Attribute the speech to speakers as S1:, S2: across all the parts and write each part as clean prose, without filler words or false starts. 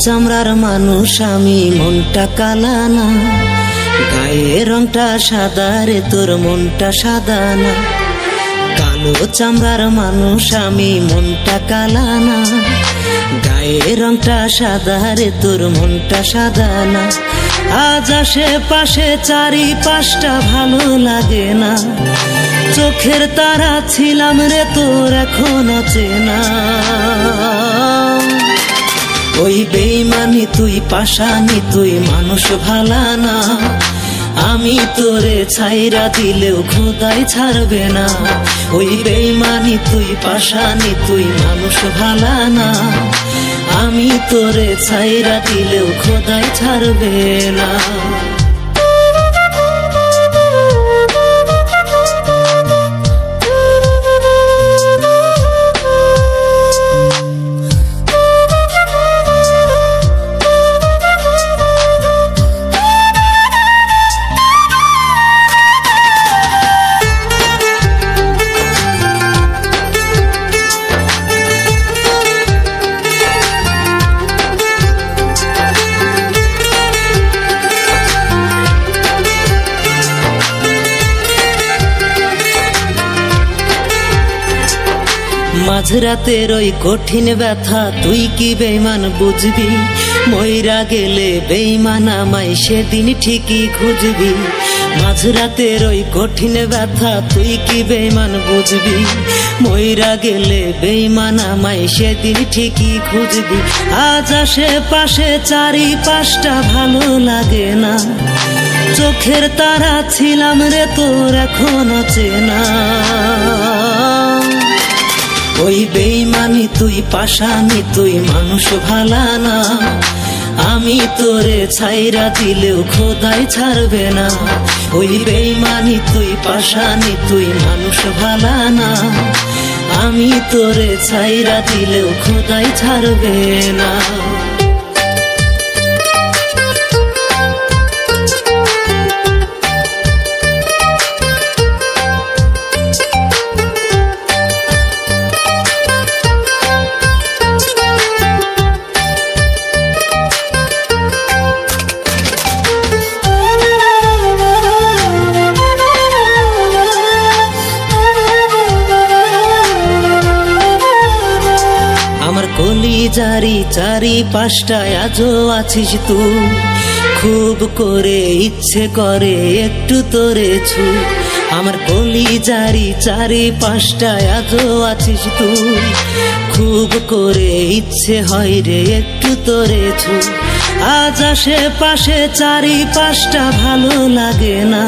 S1: চামড়ার মানুষ আমি, মনটা কালা না, গায়ের রংটা সাদা রে, তোর মনটা সাদা না। কালো চামড়ার মানুষ আমি, মনটা কালা না, গায়ের রংটা সাদা রে, তোর মনটা সাদা না। আজ আশেপাশে চারিপাশটা ভালো লাগে না, চোখের তারা ছিলাম রে তোর এখনো চেনা। ওই বেইমানি তুই পাশানি, তুই মানুষ ভালা না, আমি তোরে ছাইরা দিলেও খোদাই ছাড়বে না। ওই বেইমানি তুই পাশানি, তুই মানুষ ভালা না, আমি তোরে ছাইরা দিলেও খোদাই ছাড়বে না। মাঝরাতের ওই কঠিন ব্যথা তুই কি বেইমান বুঝবি, মইরা গেলে বেইমান আমায় সেদিন ঠিকই খুঁজবি। মাঝরাতের ওই কঠিন ব্যথা তুই কি বেইমান বুঝবি, মইরা গেলে বেইমান আমায় সেদিন ঠিকই খুঁজবি। আজ আশেপাশে চারিপাশটা ভালো লাগে না, চোখের তারা ছিলাম রে তোর এখনো চেনা। ওই বেইমানি তুই পাশানি, তুই মানুষ ভালা না, আমি তোরে ছাইরা দিলেও খোদাই ছাড়বে না। ওই বেইমানি তুই পাশানি, তুই মানুষ ভালা না, আমি তোরে ছাইরা দিলেও খোদাই ছাড়বে না। কলিজারি চারিপাশটায় আজও আছিস তুই, খুব করে ইচ্ছে করে একটু তোরে ছু। আমার কলিজারি চারিপাশটায় আজও আছিস তুই, খুব করে ইচ্ছে হয় রে একটু তোরে ছু। আজ আশেপাশে চারিপাশটা ভালো লাগে না,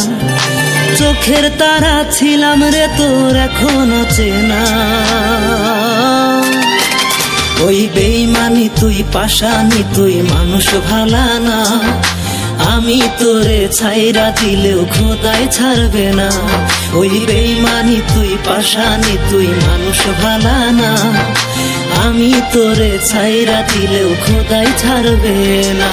S1: চোখের তারা ছিলাম রে তোর এখনো চেনা। ওই বেইমানি তুই পাশানি, তুই মানুষ ভালা না, আমি তোরে ছাইরা দিলেও খোদাই ছাড়বে না। ওই বেইমানি তুই পাশানি, তুই মানুষ ভালা না, আমি তোরে ছাইরা দিলেও খোদাই ছাড়বে না।